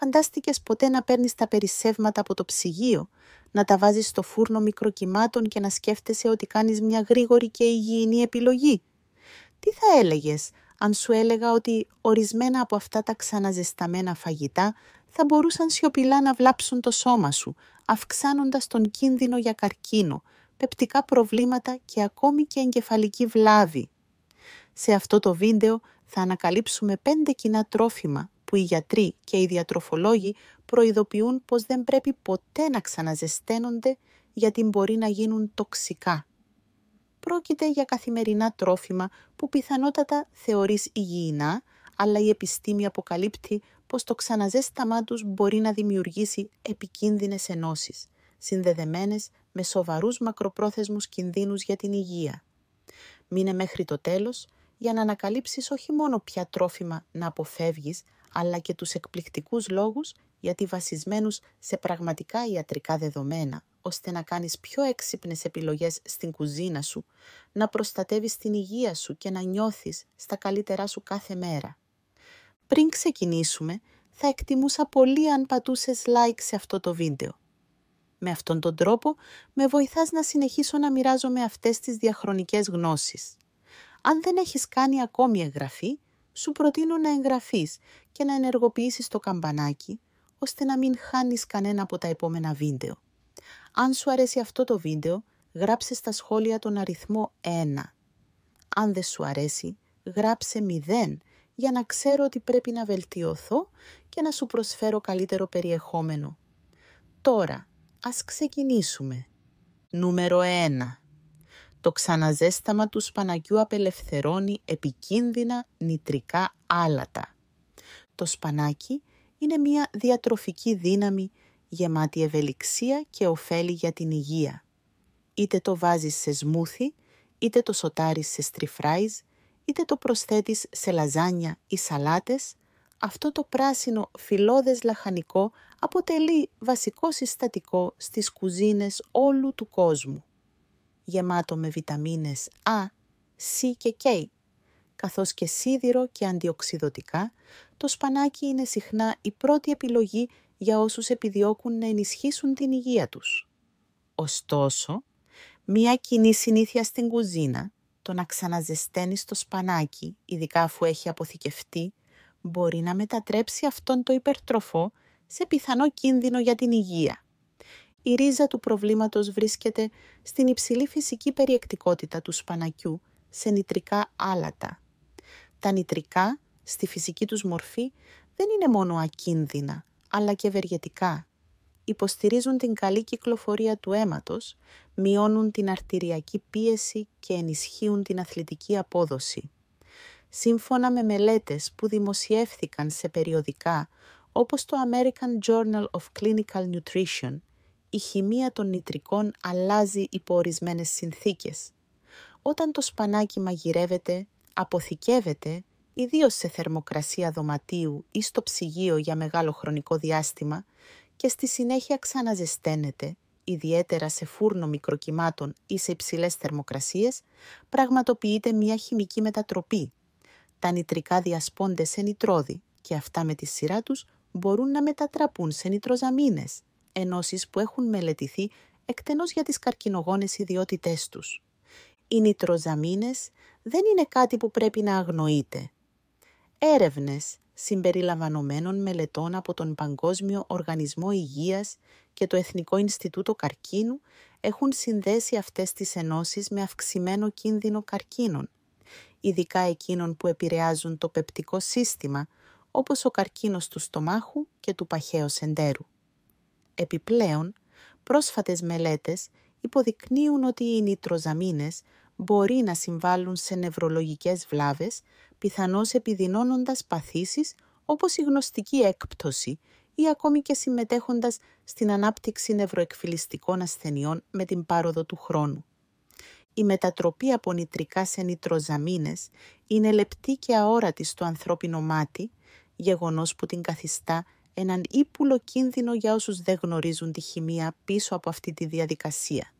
Φαντάστηκες ποτέ να παίρνεις τα περισσεύματα από το ψυγείο, να τα βάζεις στο φούρνο μικροκυμάτων και να σκέφτεσαι ότι κάνεις μια γρήγορη και υγιεινή επιλογή? Τι θα έλεγες αν σου έλεγα ότι ορισμένα από αυτά τα ξαναζεσταμένα φαγητά θα μπορούσαν σιωπηλά να βλάψουν το σώμα σου, αυξάνοντας τον κίνδυνο για καρκίνο, πεπτικά προβλήματα και ακόμη και εγκεφαλική βλάβη? Σε αυτό το βίντεο θα ανακαλύψουμε 5 κοινά τρόφιμα που οι γιατροί και οι διατροφολόγοι προειδοποιούν πως δεν πρέπει ποτέ να ξαναζεσταίνονται γιατί μπορεί να γίνουν τοξικά. Πρόκειται για καθημερινά τρόφιμα που πιθανότατα θεωρείς υγιεινά, αλλά η επιστήμη αποκαλύπτει πως το ξαναζέσταμά τους μπορεί να δημιουργήσει επικίνδυνες ενώσεις, συνδεδεμένες με σοβαρούς μακροπρόθεσμους κινδύνους για την υγεία. Μείνε μέχρι το τέλος για να ανακαλύψεις όχι μόνο ποια τρόφιμα να αποφεύγεις, αλλά και τους εκπληκτικούς λόγους γιατί βασισμένους σε πραγματικά ιατρικά δεδομένα, ώστε να κάνεις πιο έξυπνες επιλογές στην κουζίνα σου, να προστατεύεις την υγεία σου και να νιώθεις στα καλύτερά σου κάθε μέρα. Πριν ξεκινήσουμε, θα εκτιμούσα πολύ αν πατούσες like σε αυτό το βίντεο. Με αυτόν τον τρόπο, με βοηθάς να συνεχίσω να μοιράζομαι αυτές τις διαχρονικές γνώσεις. Αν δεν έχεις κάνει ακόμη εγγραφή, σου προτείνω να εγγραφείς και να ενεργοποιήσεις το καμπανάκι, ώστε να μην χάνεις κανένα από τα επόμενα βίντεο. Αν σου αρέσει αυτό το βίντεο, γράψε στα σχόλια τον αριθμό 1. Αν δεν σου αρέσει, γράψε 0 για να ξέρω ότι πρέπει να βελτιωθώ και να σου προσφέρω καλύτερο περιεχόμενο. Τώρα, ας ξεκινήσουμε. Νούμερο 1. Το ξαναζέσταμα του σπανακιού απελευθερώνει επικίνδυνα νητρικά άλατα. Το σπανάκι είναι μια διατροφική δύναμη γεμάτη ευελιξία και ωφέλη για την υγεία. Είτε το βάζεις σε σμούθι, είτε το σοτάρεις σε στριφράιζ, είτε το προσθέτεις σε λαζάνια ή σαλάτες, αυτό το πράσινο φυλλώδες λαχανικό αποτελεί βασικό συστατικό στις κουζίνες όλου του κόσμου. Γεμάτο με βιταμίνες A, C και K, καθώς και σίδηρο και αντιοξυδοτικά, το σπανάκι είναι συχνά η πρώτη επιλογή για όσους επιδιώκουν να ενισχύσουν την υγεία τους. Ωστόσο, μια κοινή συνήθεια στην κουζίνα, το να ξαναζεσταίνεις το σπανάκι, ειδικά αφού έχει αποθηκευτεί, μπορεί να μετατρέψει αυτόν το υπερτροφό σε πιθανό κίνδυνο για την υγεία. Η ρίζα του προβλήματος βρίσκεται στην υψηλή φυσική περιεκτικότητα του σπανακιού σε νητρικά άλατα. Τα νητρικά, στη φυσική τους μορφή, δεν είναι μόνο ακίνδυνα, αλλά και ευεργετικά. Υποστηρίζουν την καλή κυκλοφορία του αίματος, μειώνουν την αρτηριακή πίεση και ενισχύουν την αθλητική απόδοση. Σύμφωνα με μελέτες που δημοσιεύθηκαν σε περιοδικά όπως το American Journal of Clinical Nutrition, η χημεία των νητρικών αλλάζει υπό ορισμένες συνθήκες. Όταν το σπανάκι μαγειρεύεται, αποθηκεύεται, ιδίως σε θερμοκρασία δωματίου ή στο ψυγείο για μεγάλο χρονικό διάστημα και στη συνέχεια ξαναζεσταίνεται, ιδιαίτερα σε φούρνο μικροκυμάτων ή σε υψηλές θερμοκρασίες, πραγματοποιείται μια χημική μετατροπή. Τα νητρικά διασπώνται σε νητρόδι και αυτά με τη σειρά τους μπορούν να μετατραπούν σε νητροζαμίνες, ενώσεις που έχουν μελετηθεί εκτενώς για τις καρκινογόνες ιδιότητές τους. Οι νητροζαμίνες δεν είναι κάτι που πρέπει να αγνοείται. Έρευνες συμπεριλαμβανομένων μελετών από τον Παγκόσμιο Οργανισμό Υγείας και το Εθνικό Ινστιτούτο Καρκίνου έχουν συνδέσει αυτές τις ενώσεις με αυξημένο κίνδυνο καρκίνων, ειδικά εκείνων που επηρεάζουν το πεπτικό σύστημα, όπως ο καρκίνος του στομάχου και του παχαίου εντέρου. Επιπλέον, πρόσφατες μελέτες υποδεικνύουν ότι οι νητροζαμίνες μπορεί να συμβάλλουν σε νευρολογικές βλάβες, πιθανώς επιδεινώνοντας παθήσεις όπως η γνωστική έκπτωση ή ακόμη και συμμετέχοντας στην ανάπτυξη νευροεκφυλιστικών ασθενειών με την πάροδο του χρόνου. Η μετατροπή από νητρικά σε νητροζαμίνες είναι λεπτή και αόρατη στο ανθρώπινο μάτι, γεγονός που την καθιστά έναν ύπουλο κίνδυνο για όσους δεν γνωρίζουν τη χημεία πίσω από αυτή τη διαδικασία.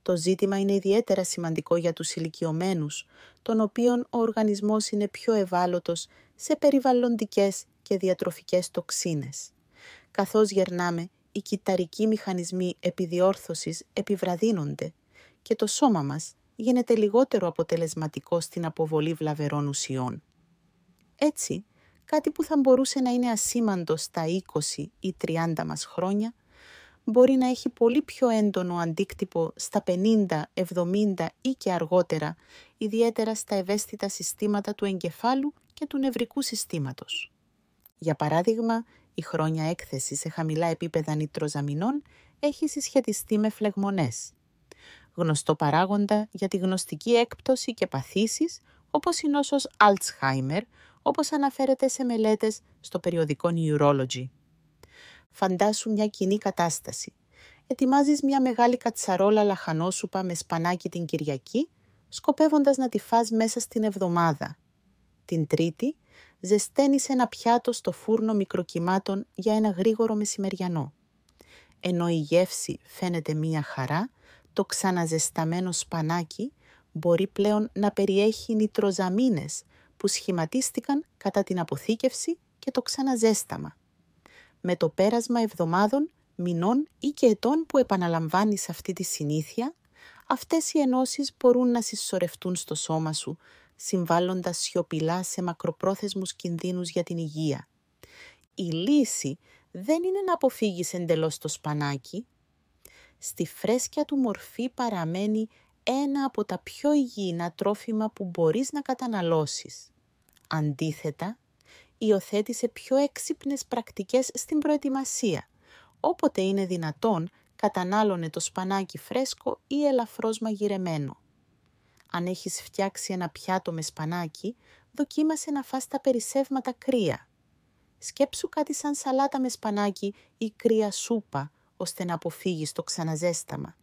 Το ζήτημα είναι ιδιαίτερα σημαντικό για τους ηλικιωμένους, των οποίων ο οργανισμός είναι πιο ευάλωτος σε περιβαλλοντικές και διατροφικές τοξίνες. Καθώς γερνάμε, οι κυτταρικοί μηχανισμοί επιδιόρθωσης επιβραδύνονται και το σώμα μας γίνεται λιγότερο αποτελεσματικό στην αποβολή βλαβερών ουσιών. Έτσι, κάτι που θα μπορούσε να είναι ασήμαντο στα 20 ή 30 μας χρόνια, μπορεί να έχει πολύ πιο έντονο αντίκτυπο στα 50, 70 ή και αργότερα, ιδιαίτερα στα ευαίσθητα συστήματα του εγκεφάλου και του νευρικού συστήματος. Για παράδειγμα, η χρόνια έκθεση σε χαμηλά επίπεδα νιτροζαμινών έχει συσχετιστεί με φλεγμονές, γνωστό παράγοντα για τη γνωστική έκπτωση και παθήσεις όπως η νόσος Alzheimer, όπως αναφέρεται σε μελέτες στο περιοδικό Neurology. Φαντάσου μια κοινή κατάσταση. Ετοιμάζεις μια μεγάλη κατσαρόλα λαχανόσουπα με σπανάκι την Κυριακή, σκοπεύοντας να τη φας μέσα στην εβδομάδα. Την Τρίτη, ζεσταίνεις ένα πιάτο στο φούρνο μικροκυμάτων για ένα γρήγορο μεσημεριανό. Ενώ η γεύση φαίνεται μια χαρά, το ξαναζεσταμένο σπανάκι μπορεί πλέον να περιέχει νιτροζαμίνες που σχηματίστηκαν κατά την αποθήκευση και το ξαναζέσταμα. Με το πέρασμα εβδομάδων, μηνών ή και ετών που επαναλαμβάνεις αυτή τη συνήθεια, αυτές οι ενώσεις μπορούν να συσσωρευτούν στο σώμα σου, συμβάλλοντας σιωπηλά σε μακροπρόθεσμους κινδύνους για την υγεία. Η λύση δεν είναι να αποφύγεις εντελώς το σπανάκι. Στη φρέσκια του μορφή παραμένει ένα από τα πιο υγιεινά τρόφιμα που μπορείς να καταναλώσεις. Αντίθετα, υιοθέτησε πιο έξυπνες πρακτικές στην προετοιμασία. Όποτε είναι δυνατόν, κατανάλωνε το σπανάκι φρέσκο ή ελαφρώς μαγειρεμένο. Αν έχεις φτιάξει ένα πιάτο με σπανάκι, δοκίμασε να φας τα περισσεύματα κρύα. Σκέψου κάτι σαν σαλάτα με σπανάκι ή κρύα σούπα, ώστε να αποφύγεις το ξαναζέσταμα.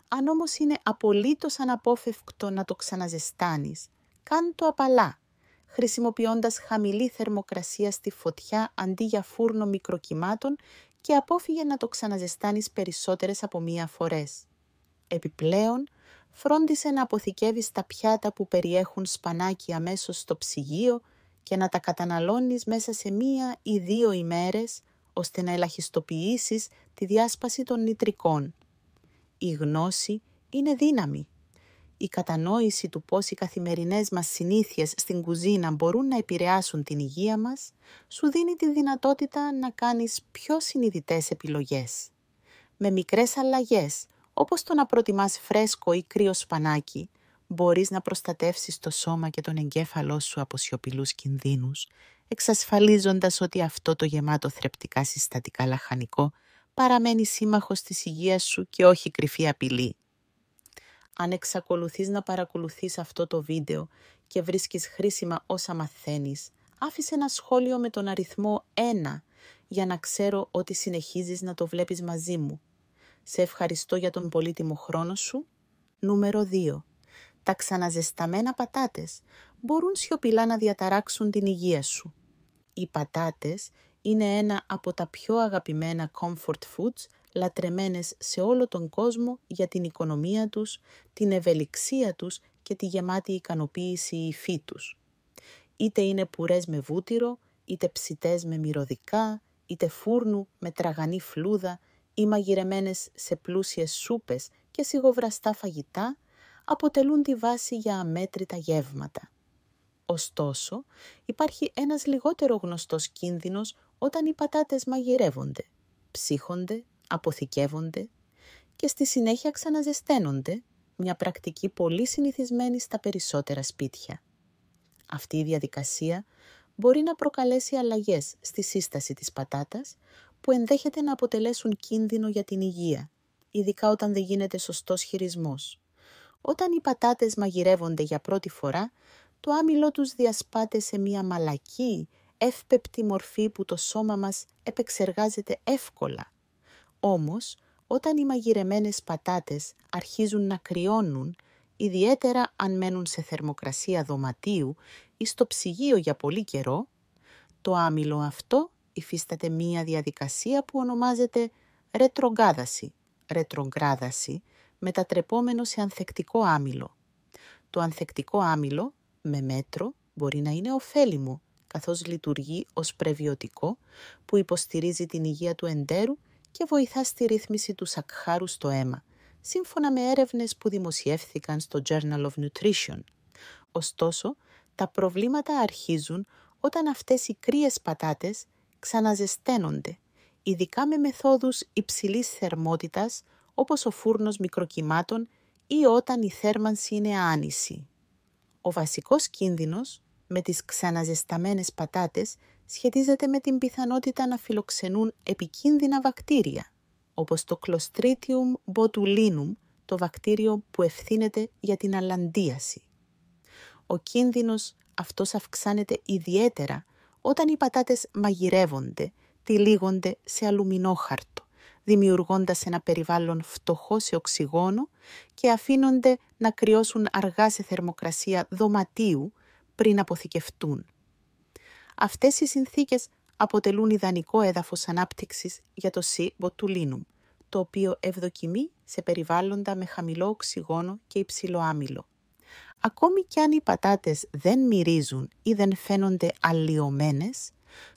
Αν όμως είναι απολύτως αναπόφευκτο να το ξαναζεστάνεις, κάν το απαλά, χρησιμοποιώντας χαμηλή θερμοκρασία στη φωτιά αντί για φούρνο μικροκυμάτων και απόφυγε να το ξαναζεστάνεις περισσότερες από μία φορές. Επιπλέον, φρόντισε να αποθηκεύεις τα πιάτα που περιέχουν σπανάκι αμέσως στο ψυγείο και να τα καταναλώνεις μέσα σε 1 ή 2 ημέρες, ώστε να ελαχιστοποιήσεις τη διάσπαση των νητρικών. Η γνώση είναι δύναμη. Η κατανόηση του πώς οι καθημερινές μας συνήθειες στην κουζίνα μπορούν να επηρεάσουν την υγεία μας, σου δίνει τη δυνατότητα να κάνεις πιο συνειδητές επιλογές. Με μικρές αλλαγές, όπως το να προτιμάς φρέσκο ή κρύο σπανάκι, μπορείς να προστατεύσεις το σώμα και τον εγκέφαλό σου από σιωπηλούς κινδύνους, εξασφαλίζοντας ότι αυτό το γεμάτο θρεπτικά συστατικά λαχανικό παραμένει σύμμαχος της υγείας σου και όχι κρυφή απειλή. Αν εξακολουθείς να παρακολουθείς αυτό το βίντεο και βρίσκεις χρήσιμα όσα μαθαίνεις, άφησε ένα σχόλιο με τον αριθμό 1 για να ξέρω ότι συνεχίζεις να το βλέπεις μαζί μου. Σε ευχαριστώ για τον πολύτιμο χρόνο σου. Νούμερο 2. Τα ξαναζεσταμένα πατάτες μπορούν σιωπηλά να διαταράξουν την υγεία σου. Οι πατάτες είναι ένα από τα πιο αγαπημένα comfort foods, λατρεμένες σε όλο τον κόσμο για την οικονομία τους, την ευελιξία τους και τη γεμάτη ικανοποίηση υφή τους. Είτε είναι πουρές με βούτυρο, είτε ψητές με μυρωδικά, είτε φούρνου με τραγανή φλούδα ή μαγειρεμένες σε πλούσιες σούπες και σιγοβραστά φαγητά, αποτελούν τη βάση για αμέτρητα γεύματα. Ωστόσο, υπάρχει ένας λιγότερο γνωστός κίνδυνος όταν οι πατάτες μαγειρεύονται, ψύχονται, αποθηκεύονται και στη συνέχεια ξαναζεσταίνονται, μια πρακτική πολύ συνηθισμένη στα περισσότερα σπίτια. Αυτή η διαδικασία μπορεί να προκαλέσει αλλαγές στη σύσταση της πατάτας που ενδέχεται να αποτελέσουν κίνδυνο για την υγεία, ειδικά όταν δεν γίνεται σωστός χειρισμός. Όταν οι πατάτες μαγειρεύονται για πρώτη φορά, το άμυλο τους διασπάται σε μια μαλακή, εύπεπτη μορφή που το σώμα μας επεξεργάζεται εύκολα. Όμως, όταν οι μαγειρεμένες πατάτες αρχίζουν να κρυώνουν, ιδιαίτερα αν μένουν σε θερμοκρασία δωματίου ή στο ψυγείο για πολύ καιρό, το άμυλο αυτό υφίσταται μία διαδικασία που ονομάζεται ρετρογκράδαση, μετατρεπόμενο σε ανθεκτικό άμυλο. Το ανθεκτικό άμυλο, με μέτρο, μπορεί να είναι ωφέλιμο, καθώς λειτουργεί ως πρεβιωτικό που υποστηρίζει την υγεία του εντέρου και βοηθά στη ρύθμιση του σακχάρου στο αίμα, σύμφωνα με έρευνες που δημοσιεύθηκαν στο Journal of Nutrition. Ωστόσο, τα προβλήματα αρχίζουν όταν αυτές οι κρύες πατάτες ξαναζεσταίνονται, ειδικά με μεθόδους υψηλής θερμότητας, όπως ο φούρνος μικροκυμάτων ή όταν η θέρμανση είναι άνηση. Ο βασικός κίνδυνος με τις ξαναζεσταμένες πατάτες σχετίζεται με την πιθανότητα να φιλοξενούν επικίνδυνα βακτήρια, όπως το Clostridium botulinum, το βακτήριο που ευθύνεται για την αλλαντίαση. Ο κίνδυνος αυτός αυξάνεται ιδιαίτερα όταν οι πατάτες μαγειρεύονται, τυλίγονται σε αλουμινόχαρτο, δημιουργώντας ένα περιβάλλον φτωχό σε οξυγόνο και αφήνονται να κρυώσουν αργά σε θερμοκρασία δωματίου πριν αποθηκευτούν. Αυτές οι συνθήκες αποτελούν ιδανικό έδαφος ανάπτυξης για το C. botulinum, το οποίο ευδοκιμεί σε περιβάλλοντα με χαμηλό οξυγόνο και υψηλό άμυλο. Ακόμη κι αν οι πατάτες δεν μυρίζουν ή δεν φαίνονται αλλοιωμένες,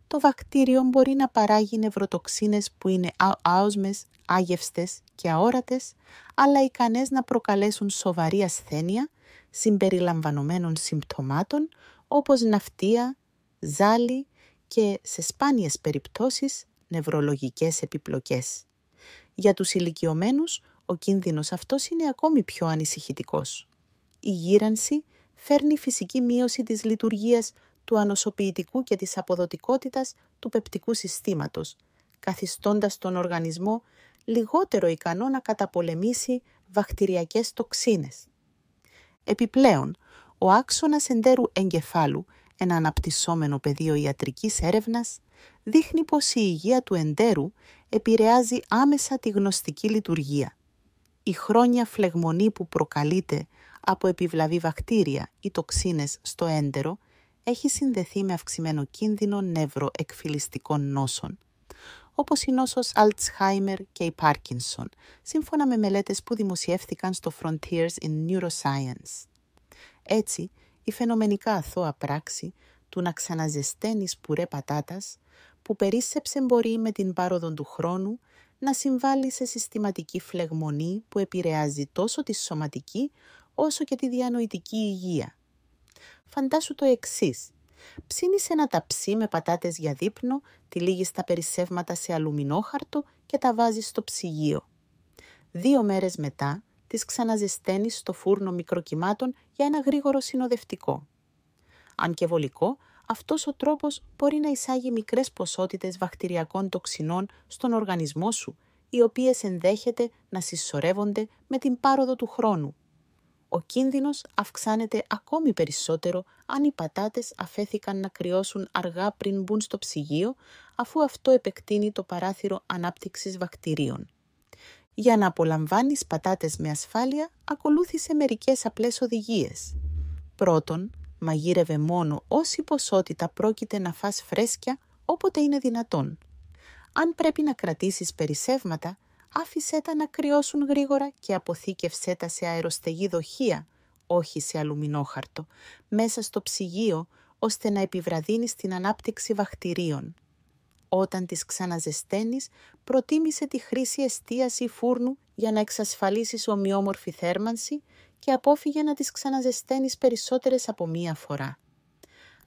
το βακτήριο μπορεί να παράγει νευροτοξίνες που είναι άοσμες, άγευστες και αόρατες, αλλά ικανές να προκαλέσουν σοβαρή ασθένεια συμπεριλαμβανομένων συμπτωμάτων όπως ναυτία, ζάλι και σε σπάνιες περιπτώσεις νευρολογικές επιπλοκές. Για τους ηλικιωμένους, ο κίνδυνος αυτός είναι ακόμη πιο ανησυχητικός. Η γύρανση φέρνει φυσική μείωση της λειτουργίας του ανοσοποιητικού και της αποδοτικότητας του πεπτικού συστήματος, καθιστώντας τον οργανισμό λιγότερο ικανό να καταπολεμήσει βακτηριακές τοξίνες. Επιπλέον, ο άξονας εντέρου εγκεφάλου, ένα αναπτυσσόμενο πεδίο ιατρικής έρευνας, δείχνει πως η υγεία του εντέρου επηρεάζει άμεσα τη γνωστική λειτουργία. Η χρόνια φλεγμονή που προκαλείται από επιβλαβή βακτήρια ή τοξίνες στο έντερο έχει συνδεθεί με αυξημένο κίνδυνο νευροεκφυλιστικών νόσων, όπως η νόσος Alzheimer και η Parkinson, σύμφωνα με μελέτες που δημοσιεύθηκαν στο Frontiers in Neuroscience. Έτσι, η φαινομενικά αθώα πράξη του να ξαναζεσταίνεις πουρέ πατάτας, που περίσσεψε μπορεί με την πάροδο του χρόνου να συμβάλλει σε συστηματική φλεγμονή που επηρεάζει τόσο τη σωματική όσο και τη διανοητική υγεία. Φαντάσου το εξής. Ψήνεις ένα ταψί με πατάτες για δείπνο, τυλίγεις τα περισσεύματα σε αλουμινόχαρτο και τα βάζεις στο ψυγείο. 2 μέρες μετά, τις ξαναζεσταίνεις στο φούρνο μικροκυμάτων για ένα γρήγορο συνοδευτικό. Αν και βολικό, αυτός ο τρόπος μπορεί να εισάγει μικρές ποσότητες βακτηριακών τοξινών στον οργανισμό σου, οι οποίες ενδέχεται να συσσωρεύονται με την πάροδο του χρόνου. Ο κίνδυνος αυξάνεται ακόμη περισσότερο αν οι πατάτες αφέθηκαν να κρυώσουν αργά πριν μπουν στο ψυγείο, αφού αυτό επεκτείνει το παράθυρο ανάπτυξης βακτηρίων. Για να απολαμβάνεις πατάτες με ασφάλεια, ακολούθησε μερικές απλές οδηγίες. Πρώτον, μαγείρευε μόνο όση ποσότητα πρόκειται να φας φρέσκια όποτε είναι δυνατόν. Αν πρέπει να κρατήσεις περισσεύματα, άφησέ τα να κρυώσουν γρήγορα και αποθήκευσέ τα σε αεροστεγή δοχεία, όχι σε αλουμινόχαρτο, μέσα στο ψυγείο, ώστε να επιβραδύνεις την ανάπτυξη βακτηρίων. Όταν τις ξαναζεσταίνεις, προτίμησε τη χρήση εστίαση φούρνου για να εξασφαλίσεις ομοιόμορφη θέρμανση και απόφυγε να τις ξαναζεσταίνεις περισσότερες από μία φορά.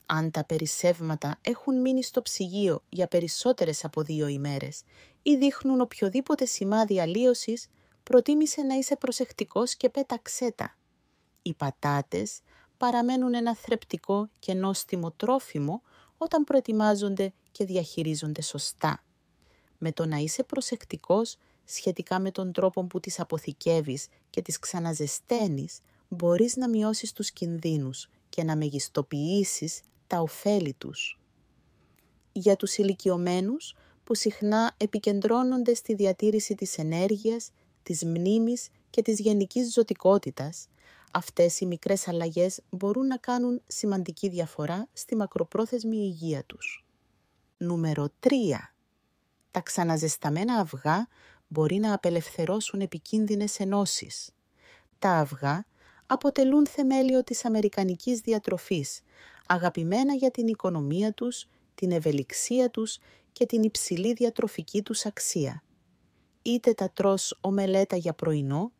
Αν τα περισσεύματα έχουν μείνει στο ψυγείο για περισσότερες από 2 ημέρες ή δείχνουν οποιοδήποτε σημάδι αλλίωσης, προτίμησε να είσαι προσεκτικός και πέταξέ τα. Οι πατάτες παραμένουν ένα θρεπτικό και νόστιμο τρόφιμο όταν προετοιμάζονται και διαχειρίζονται σωστά. Με το να είσαι προσεκτικός σχετικά με τον τρόπο που τις αποθηκεύεις και τις ξαναζεσταίνεις, μπορείς να μειώσεις τους κινδύνους και να μεγιστοποιήσεις τα ωφέλη τους. Για τους ηλικιωμένους που συχνά επικεντρώνονται στη διατήρηση της ενέργειας, της μνήμης και της γενικής ζωτικότητας, αυτές οι μικρές αλλαγές μπορούν να κάνουν σημαντική διαφορά στη μακροπρόθεσμη υγεία τους. Νούμερο 3. Τα ξαναζεσταμένα αυγά μπορεί να απελευθερώσουν επικίνδυνες ενώσεις. Τα αυγά αποτελούν θεμέλιο της αμερικανικής διατροφής, αγαπημένα για την οικονομία τους, την ευελιξία τους και την υψηλή διατροφική τους αξία. Είτε τα τρως ομελέτα για πρωινό,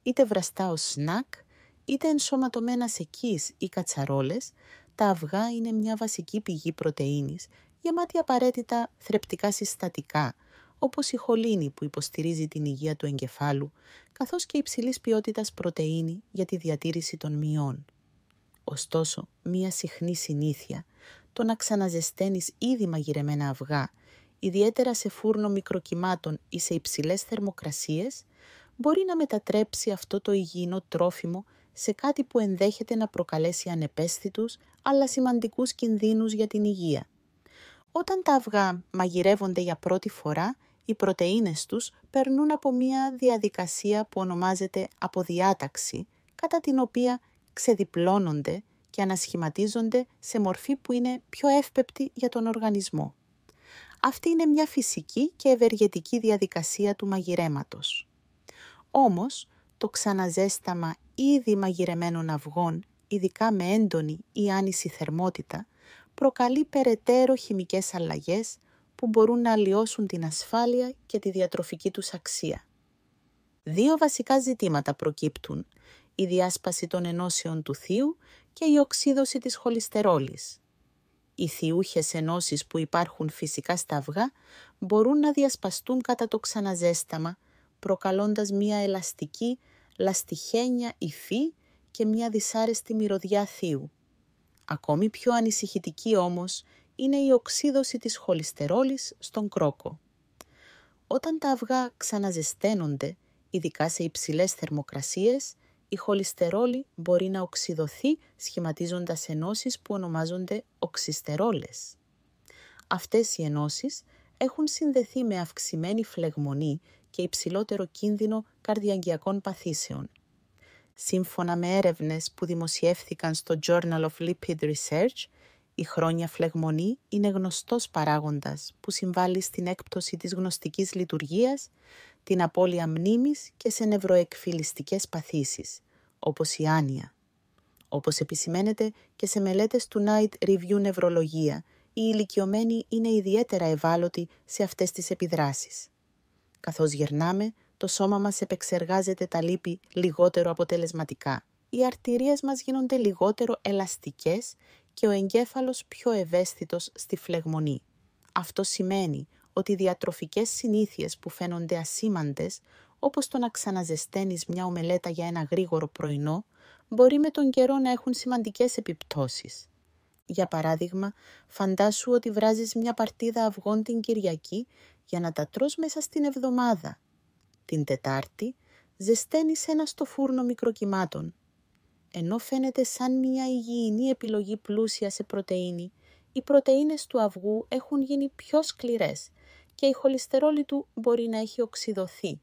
είτε βραστά ως σνακ, είτε ενσωματωμένα σε κις ή κατσαρόλες, τα αυγά είναι μια βασική πηγή πρωτεΐνης, γεμάτη απαραίτητα θρεπτικά συστατικά, όπως η χολίνη που υποστηρίζει την υγεία του εγκεφάλου, καθώς και υψηλής ποιότητας πρωτεΐνη για τη διατήρηση των μυών. Ωστόσο, μια συχνή συνήθεια, το να ξαναζεσταίνεις ήδη μαγειρεμένα αυγά, ιδιαίτερα σε φούρνο μικροκυμάτων ή σε υψηλές θερμοκρασίες, μπορεί να μετατρέψει αυτό το υγιεινό τρόφιμο σε κάτι που ενδέχεται να προκαλέσει ανεπαίσθητους, αλλά σημαντικούς κινδύνους για την υγεία. Όταν τα αυγά μαγειρεύονται για πρώτη φορά, οι πρωτεΐνες τους περνούν από μια διαδικασία που ονομάζεται αποδιάταξη, κατά την οποία ξεδιπλώνονται και ανασχηματίζονται σε μορφή που είναι πιο εύπεπτη για τον οργανισμό. Αυτή είναι μια φυσική και ευεργετική διαδικασία του μαγειρέματος. Όμως, το ξαναζέσταμα ήδη μαγειρεμένων αυγών, ειδικά με έντονη ή άνηση θερμότητα, προκαλεί περαιτέρω χημικές αλλαγές που μπορούν να αλλοιώσουν την ασφάλεια και τη διατροφική τους αξία. Δύο βασικά ζητήματα προκύπτουν: η διάσπαση των ενώσεων του θείου και η οξύδωση της χολυστερόλης. Οι θειούχες ενώσεις που υπάρχουν φυσικά στα αυγά μπορούν να διασπαστούν κατά το ξαναζέσταμα, προκαλώντας μια ελαστική, λαστιχένια υφή και μια δυσάρεστη μυρωδιά θείου. Ακόμη πιο ανησυχητική όμως είναι η οξύδωση της χολυστερόλης στον κρόκο. Όταν τα αυγά ξαναζεσταίνονται, ειδικά σε υψηλές θερμοκρασίες, η χολυστερόλη μπορεί να οξυδωθεί σχηματίζοντας ενώσεις που ονομάζονται οξυστερόλες. Αυτές οι ενώσεις έχουν συνδεθεί με αυξημένη φλεγμονή και υψηλότερο κίνδυνο καρδιαγγειακών παθήσεων. Σύμφωνα με έρευνες που δημοσιεύθηκαν στο Journal of Lipid Research, η χρόνια φλεγμονή είναι γνωστός παράγοντας που συμβάλλει στην έκπτωση της γνωστικής λειτουργίας, την απώλεια μνήμης και σε νευροεκφυλιστικές παθήσεις, όπως η άνοια. Όπως επισημαίνεται και σε μελέτες του Night Review Νευρολογία, οι ηλικιωμένοι είναι ιδιαίτερα ευάλωτοι σε αυτές τις επιδράσεις. Καθώς γερνάμε, το σώμα μας επεξεργάζεται τα λίπη λιγότερο αποτελεσματικά. Οι αρτηρίες μας γίνονται λιγότερο ελαστικές και ο εγκέφαλος πιο ευαίσθητος στη φλεγμονή. Αυτό σημαίνει ότι οι διατροφικές συνήθειες που φαίνονται ασήμαντες, όπως το να ξαναζεσταίνεις μια ομελέτα για ένα γρήγορο πρωινό, μπορεί με τον καιρό να έχουν σημαντικές επιπτώσεις. Για παράδειγμα, φαντάσου ότι βράζεις μια παρτίδα αυγών την Κυριακή για να τα τρως μέσα στην εβδομάδα. Την Τετάρτη ζεσταίνεις ένα στο φούρνο μικροκυμάτων. Ενώ φαίνεται σαν μια υγιεινή επιλογή πλούσια σε πρωτεΐνη, οι πρωτεΐνες του αυγού έχουν γίνει πιο σκληρές και η χολυστερόλη του μπορεί να έχει οξυδωθεί,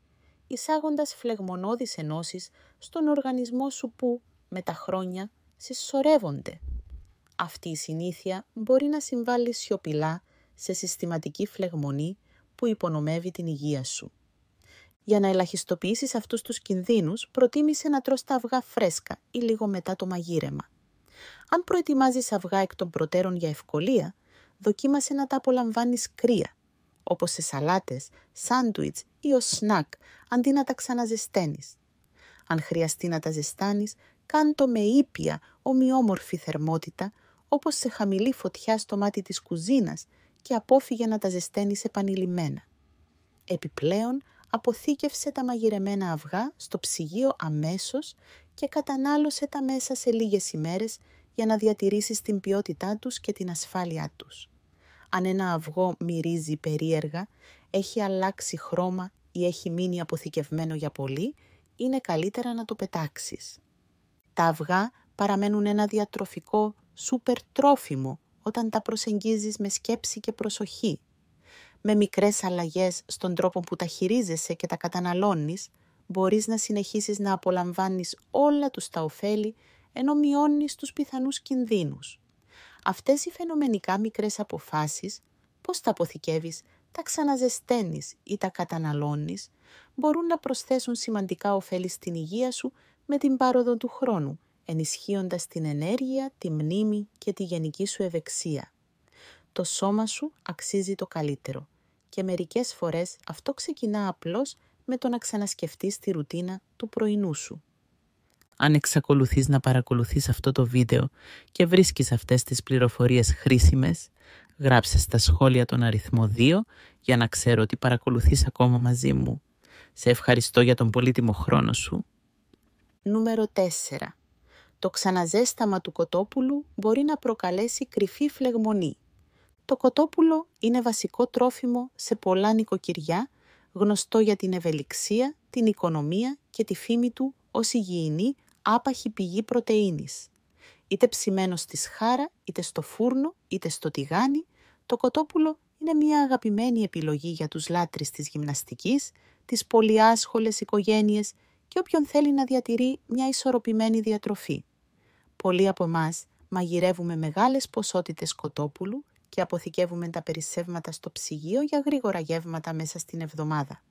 εισάγοντας φλεγμονώδεις ενώσεις στον οργανισμό σου που, με τα χρόνια, συσσωρεύονται. Αυτή η συνήθεια μπορεί να συμβάλλει σιωπηλά σε συστηματική φλεγμονή που υπονομεύει την υγεία σου. Για να ελαχιστοποιήσεις αυτούς τους κινδύνους, προτίμησε να τρως τα αυγά φρέσκα ή λίγο μετά το μαγείρεμα. Αν προετοιμάζεις αυγά εκ των προτέρων για ευκολία, δοκίμασε να τα απολαμβάνεις κρύα, όπως σε σαλάτες, σάντουιτς ή ως σνακ, αντί να τα ξαναζεσταίνεις. Αν χρειαστεί να τα ζεστάνεις, κάν' το με ήπια, ομοιόμορφη θερμότητα, όπως σε χαμηλή φωτιά στο μάτι της κουζίνας και απόφυγε να τα ζεσταίνεις επανειλημμένα. Επιπλέον, αποθήκευσε τα μαγειρεμένα αυγά στο ψυγείο αμέσως και κατανάλωσε τα μέσα σε λίγες ημέρες για να διατηρήσεις την ποιότητά τους και την ασφάλειά τους. Αν ένα αυγό μυρίζει περίεργα, έχει αλλάξει χρώμα ή έχει μείνει αποθηκευμένο για πολύ, είναι καλύτερα να το πετάξεις. Τα αυγά παραμένουν ένα διατροφικό σούπερ τρόφιμο όταν τα προσεγγίζεις με σκέψη και προσοχή. Με μικρές αλλαγές στον τρόπο που τα χειρίζεσαι και τα καταναλώνεις, μπορείς να συνεχίσεις να απολαμβάνεις όλα τους τα ωφέλη, ενώ μειώνεις τους πιθανούς κινδύνους. Αυτές οι φαινομενικά μικρές αποφάσεις, πώς τα αποθηκεύεις, τα ξαναζεσταίνεις ή τα καταναλώνεις, μπορούν να προσθέσουν σημαντικά ωφέλη στην υγεία σου με την πάροδο του χρόνου, ενισχύοντας την ενέργεια, τη μνήμη και τη γενική σου ευεξία. Το σώμα σου αξίζει το καλύτερο και μερικές φορές αυτό ξεκινά απλώς με το να ξανασκεφτείς τη ρουτίνα του πρωινού σου. Αν εξακολουθείς να παρακολουθείς αυτό το βίντεο και βρίσκεις αυτές τις πληροφορίες χρήσιμες, γράψε στα σχόλια τον αριθμό 2 για να ξέρω ότι παρακολουθείς ακόμα μαζί μου. Σε ευχαριστώ για τον πολύτιμο χρόνο σου. Νούμερο 4. Το ξαναζέσταμα του κοτόπουλου μπορεί να προκαλέσει κρυφή φλεγμονή. Το κοτόπουλο είναι βασικό τρόφιμο σε πολλά νοικοκυριά, γνωστό για την ευελιξία, την οικονομία και τη φήμη του ως υγιεινή, άπαχη πηγή πρωτεΐνης. Είτε ψημένο στη σχάρα, είτε στο φούρνο, είτε στο τηγάνι, το κοτόπουλο είναι μια αγαπημένη επιλογή για τους λάτρεις της γυμναστικής, τις πολυάσχολες οικογένειες και όποιον θέλει να διατηρεί μια ισορροπημένη διατροφή. Πολλοί από εμάς μαγειρεύουμε μεγάλες ποσότητες κοτόπουλου και αποθηκεύουμε τα περισσεύματα στο ψυγείο για γρήγορα γεύματα μέσα στην εβδομάδα.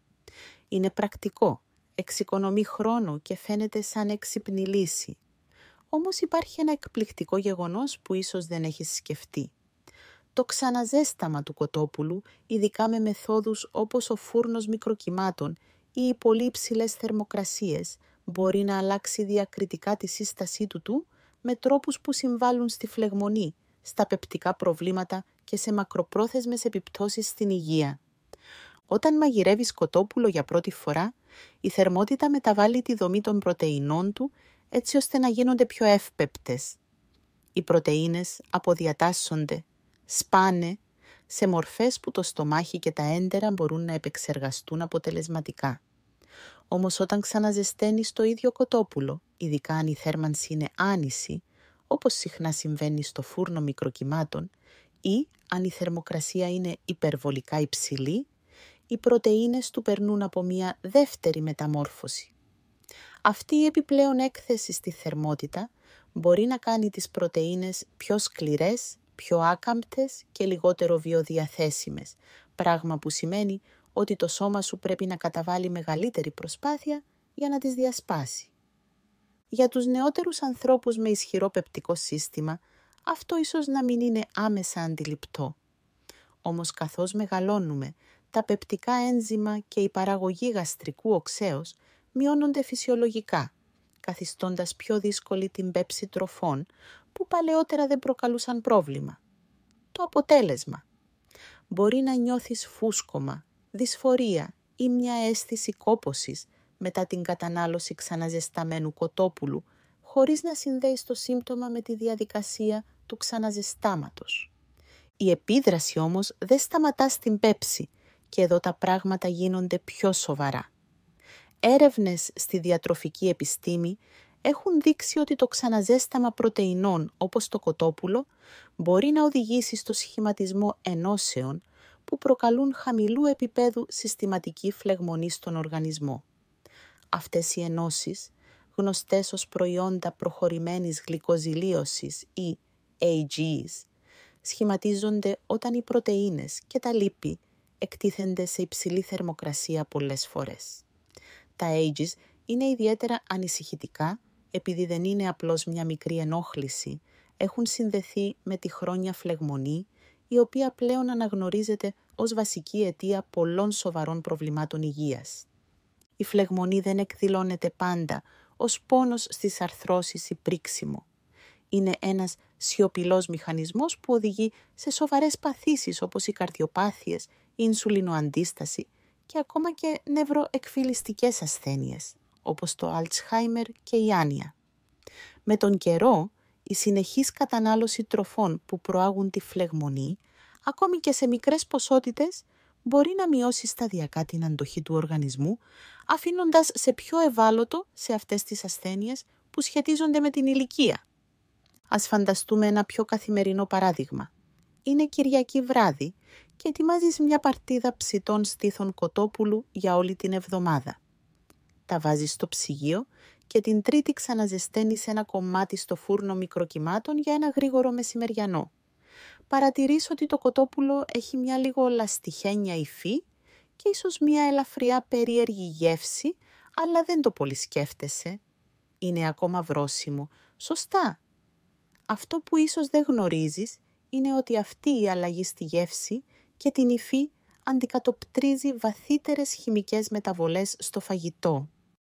Είναι πρακτικό, εξοικονομεί χρόνο και φαίνεται σαν έξυπνη λύση. Όμως υπάρχει ένα εκπληκτικό γεγονός που ίσως δεν έχεις σκεφτεί. Το ξαναζέσταμα του κοτόπουλου, ειδικά με μεθόδους όπως ο φούρνος μικροκυμάτων ή οι πολύ υψηλές θερμοκρασίες, μπορεί να αλλάξει διακριτικά τη σύστασή του με τρόπους που συμβάλλουν στη φλεγμονή, στα πεπτικά προβλήματα και σε μακροπρόθεσμες επιπτώσεις στην υγεία. Όταν μαγειρεύεις κοτόπουλο για πρώτη φορά, η θερμότητα μεταβάλλει τη δομή των πρωτεϊνών του έτσι ώστε να γίνονται πιο εύπεπτες. Οι πρωτεΐνες αποδιατάσσονται, σπάνε σε μορφές που το στομάχι και τα έντερα μπορούν να επεξεργαστούν αποτελεσματικά. Όμως όταν ξαναζεσταίνεις το ίδιο κοτόπουλο, ειδικά αν η θέρμανση είναι άνηση, όπως συχνά συμβαίνει στο φούρνο μικροκυμάτων, ή αν η θερμοκρασία είναι υπερβολικά υψηλή, οι πρωτεΐνες του περνούν από μια δεύτερη μεταμόρφωση. Αυτή η επιπλέον έκθεση στη θερμότητα μπορεί να κάνει τις πρωτεΐνες πιο σκληρές, πιο άκαμπτες και λιγότερο βιοδιαθέσιμες, πράγμα που σημαίνει ότι το σώμα σου πρέπει να καταβάλει μεγαλύτερη προσπάθεια για να τις διασπάσει. Για τους νεότερους ανθρώπους με ισχυρό πεπτικό σύστημα, αυτό ίσως να μην είναι άμεσα αντιληπτό. Όμως καθώς μεγαλώνουμε, τα πεπτικά ένζημα και η παραγωγή γαστρικού οξέως μειώνονται φυσιολογικά, καθιστώντας πιο δύσκολη την πέψη τροφών που παλαιότερα δεν προκαλούσαν πρόβλημα. Το αποτέλεσμα: μπορεί να νιώθεις φούσκωμα, δυσφορία ή μια αίσθηση κόπωσης μετά την κατανάλωση ξαναζεσταμένου κοτόπουλου, χωρίς να συνδέεις το σύμπτωμα με τη διαδικασία του ξαναζεστάματος. Η επίδραση όμως δεν σταματά στην πέψη και εδώ τα πράγματα γίνονται πιο σοβαρά. Έρευνες στη διατροφική επιστήμη έχουν δείξει ότι το ξαναζέσταμα πρωτεϊνών όπως το κοτόπουλο μπορεί να οδηγήσει στο σχηματισμό ενώσεων που προκαλούν χαμηλού επίπεδου συστηματική φλεγμονή στον οργανισμό. Αυτές οι ενώσεις, γνωστές ως προϊόντα προχωρημένης γλυκοζηλίωσης ή AGs, σχηματίζονται όταν οι πρωτεΐνες και τα λίπη εκτίθενται σε υψηλή θερμοκρασία πολλές φορές. Τα AGs είναι ιδιαίτερα ανησυχητικά επειδή δεν είναι απλώς μια μικρή ενόχληση, έχουν συνδεθεί με τη χρόνια φλεγμονή, η οποία πλέον αναγνωρίζεται ως βασική αιτία πολλών σοβαρών προβλημάτων υγείας. Η φλεγμονή δεν εκδηλώνεται πάντα ως πόνος στις αρθρώσεις ή πρίξιμο. Είναι ένας σιωπηλός μηχανισμός που οδηγεί σε σοβαρές παθήσεις όπως οι καρδιοπάθειες, η ινσουλινοαντίσταση και ακόμα και νευροεκφυλιστικές ασθένειες, όπως το Αλτσχάιμερ και η άνοια. Με τον καιρό, η συνεχής κατανάλωση τροφών που προάγουν τη φλεγμονή, ακόμη και σε μικρές ποσότητες, μπορεί να μειώσει σταδιακά την αντοχή του οργανισμού, αφήνοντας σε πιο ευάλωτο σε αυτές τις ασθένειες που σχετίζονται με την ηλικία. Ας φανταστούμε ένα πιο καθημερινό παράδειγμα. Είναι Κυριακή βράδυ και ετοιμάζεις μια παρτίδα ψητών στήθων κοτόπουλου για όλη την εβδομάδα. Τα βάζεις στο ψυγείο και την Τρίτη ξαναζεσταίνεις ένα κομμάτι στο φούρνο μικροκυμάτων για ένα γρήγορο μεσημεριανό. Παρατηρείς ότι το κοτόπουλο έχει μια λίγο λαστιχένια υφή και ίσως μια ελαφριά περίεργη γεύση, αλλά δεν το πολύ σκέφτεσαι. είναι ακόμα βρώσιμο. Σωστά. Αυτό που ίσως δεν γνωρίζεις είναι ότι αυτή η αλλαγή στη γεύση και την υφή αντικατοπτρίζει βαθύτερες χημικές μεταβολές στο φαγητό.